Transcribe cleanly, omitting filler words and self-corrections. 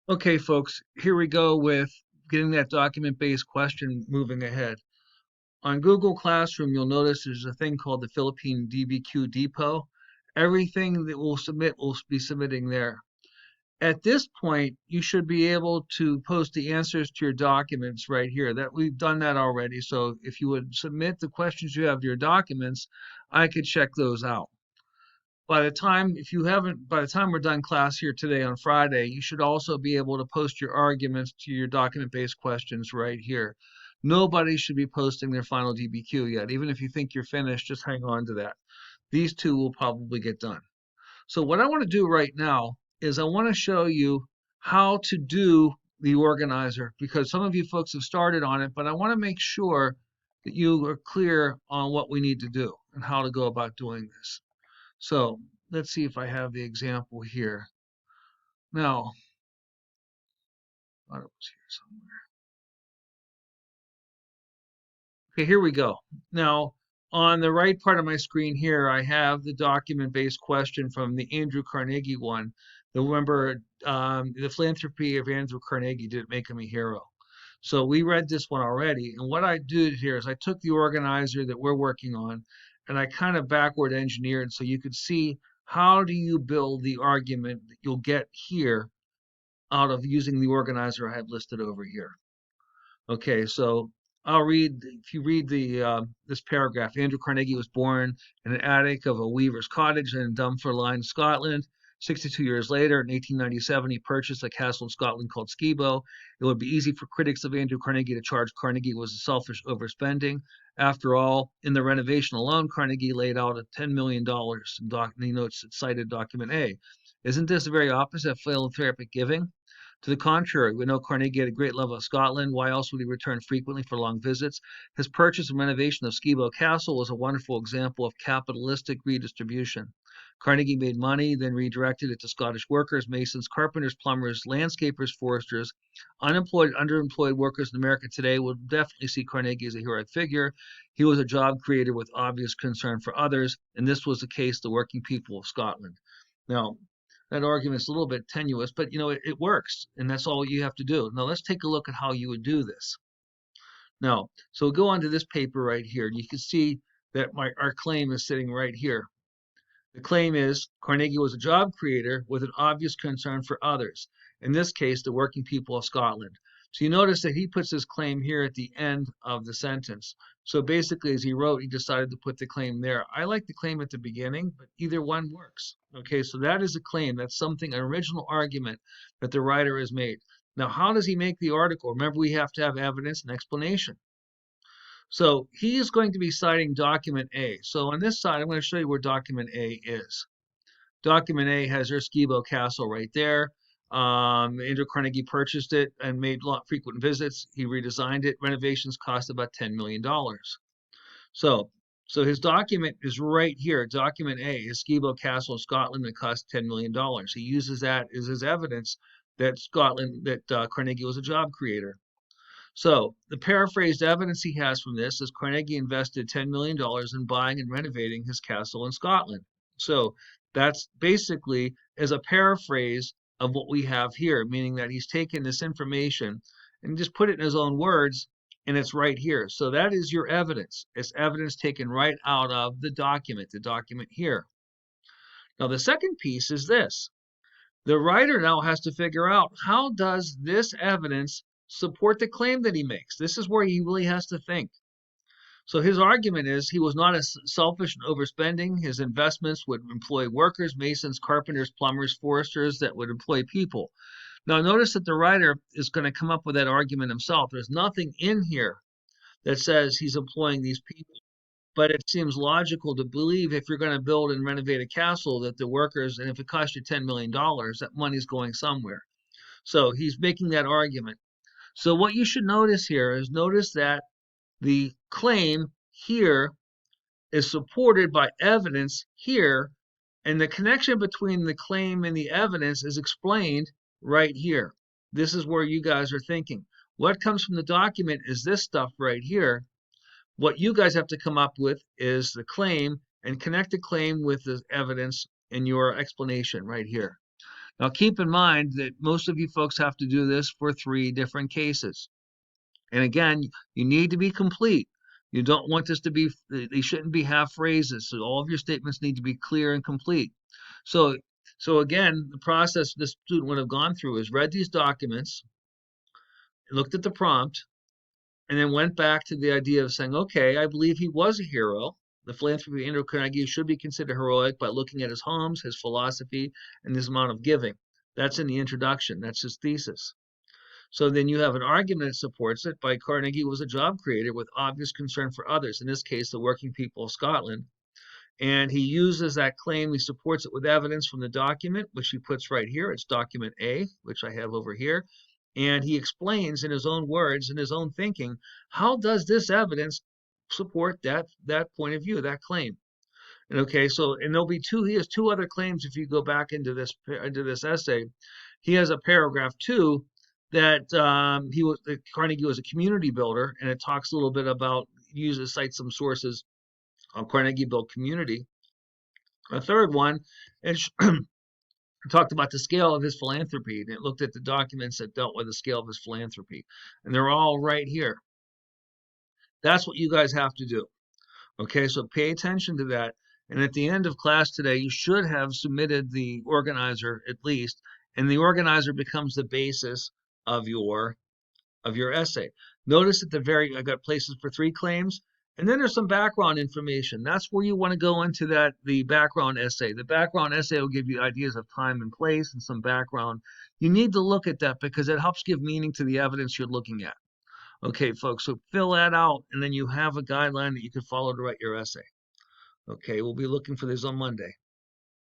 Okay, folks, here we go with getting that document-based question moving ahead. On Google Classroom, you'll notice there's a thing called the Philippine DBQ Depot. Everything that we'll submit will be submitting there. At this point, you should be able to post the answers to your documents right here. That we've done that already. So if you would submit the questions you have to your documents, I could check those out. By the time we're done class here today on Friday, you should also be able to post your arguments to your document-based questions right here. Nobody should be posting their final DBQ yet. Even if you think you're finished, just hang on to that. These two will probably get done. So what I want to do right now is I want to show you how to do the organizer, because some of you folks have started on it, but I want to make sure that you are clear on what we need to do and how to go about doing this. So let's see if I have the example here. Now, I thought it was here somewhere. Okay, here we go. Now, on the right part of my screen here, I have the document-based question from the Andrew Carnegie one. Remember, the philanthropy of Andrew Carnegie didn't make him a hero. So we read this one already. And what I did here is I took the organizer that we're working on and I kind of backward engineered so you could see how do you build the argument that you'll get here out of using the organizer I have listed over here. Okay, so I'll read, if you read this paragraph, Andrew Carnegie was born in an attic of a weaver's cottage in Dunfermline, Scotland. 62 years later, in 1897, he purchased a castle in Scotland called Skibo. It would be easy for critics of Andrew Carnegie to charge Carnegie was a selfish overspending. After all, in the renovation alone, Carnegie laid out $10 million. He notes it cited document A. Isn't this the very opposite of philanthropic giving? To the contrary, we know Carnegie had a great love of Scotland. Why else would he return frequently for long visits? His purchase and renovation of Skibo Castle was a wonderful example of capitalistic redistribution. Carnegie made money, then redirected it to Scottish workers, masons, carpenters, plumbers, landscapers, foresters. Unemployed, underemployed workers in America today will definitely see Carnegie as a heroic figure. He was a job creator with obvious concern for others, and this was the case the working people of Scotland. Now, that argument's a little bit tenuous, but it works, and that's all you have to do. Now let's take a look at how you would do this. Now, so we'll go on to this paper right here. You can see that our claim is sitting right here. The claim is Carnegie was a job creator with an obvious concern for others, in this case, the working people of Scotland. So you notice that he puts his claim here at the end of the sentence. So basically, as he wrote, he decided to put the claim there. I like the claim at the beginning, but either one works. Okay, so that is a claim. That's something, an original argument that the writer has made. Now, how does he make the article? Remember, we have to have evidence and explanation. So he is going to be citing document A. So on this side, I'm going to show you where document A is. Document A has their Skibo Castle right there. Andrew Carnegie purchased it and made frequent visits. He redesigned it. Renovations cost about $10 million. So his document is right here. Document A is Skibo Castle in Scotland that cost $10 million. He uses that as his evidence that Carnegie was a job creator. So the paraphrased evidence he has from this is Carnegie invested $10 million in buying and renovating his castle in Scotland. So that's basically as a paraphrase of what we have here, meaning that he's taken this information and just put it in his own words, and it's right here. So that is your evidence. It's evidence taken right out of the document here. Now the second piece is this. The writer now has to figure out, how does this evidence support the claim that he makes? This is where he really has to think. So his argument is he was not as selfish in overspending. His investments would employ workers, masons, carpenters, plumbers, foresters that would employ people. Now notice that the writer is going to come up with that argument himself. There's nothing in here that says he's employing these people. But it seems logical to believe if you're going to build and renovate a castle that the workers, and if it costs you $10 million, that money's going somewhere. So he's making that argument. So what you should notice here is notice that the claim here is supported by evidence here, and the connection between the claim and the evidence is explained right here. This is where you guys are thinking. What comes from the document is this stuff right here. What you guys have to come up with is the claim and connect the claim with the evidence in your explanation right here. Now, keep in mind that most of you folks have to do this for 3 different cases. And again, you need to be complete. You don't want this to be, they shouldn't be half phrases. So all of your statements need to be clear and complete. So, so again, the process this student would have gone through is read these documents, looked at the prompt, and then went back to the idea of saying, okay, I believe he was a hero. The philanthropy of Andrew Carnegie should be considered heroic by looking at his homes, his philosophy, and his amount of giving. That's in the introduction. That's his thesis. So then you have an argument that supports it by Carnegie was a job creator with obvious concern for others, in this case, the working people of Scotland. And he uses that claim, he supports it with evidence from the document, which he puts right here. It's document A, which I have over here. And he explains in his own words, in his own thinking, how does this evidence support that point of view, that claim? And okay, so and there'll be he has 2 other claims if you go back into this essay. He has a paragraph 2 that Carnegie was a community builder, and it talks a little bit about cites some sources on Carnegie built community. A third one is talked about the scale of his philanthropy, and it looked at the documents that dealt with the scale of his philanthropy, and they're all right here. That's what you guys have to do. Okay, so pay attention to that. And at the end of class today, you should have submitted the organizer at least, and the organizer becomes the basis of your essay. Notice at the I got places for 3 claims, and then there's some background information. That's where you want to go into the background essay. The background essay will give you ideas of time and place and some background. You need to look at that because it helps give meaning to the evidence you're looking at. Okay, folks, so fill that out, and then you have a guideline that you can follow to write your essay. Okay, we'll be looking for this on Monday.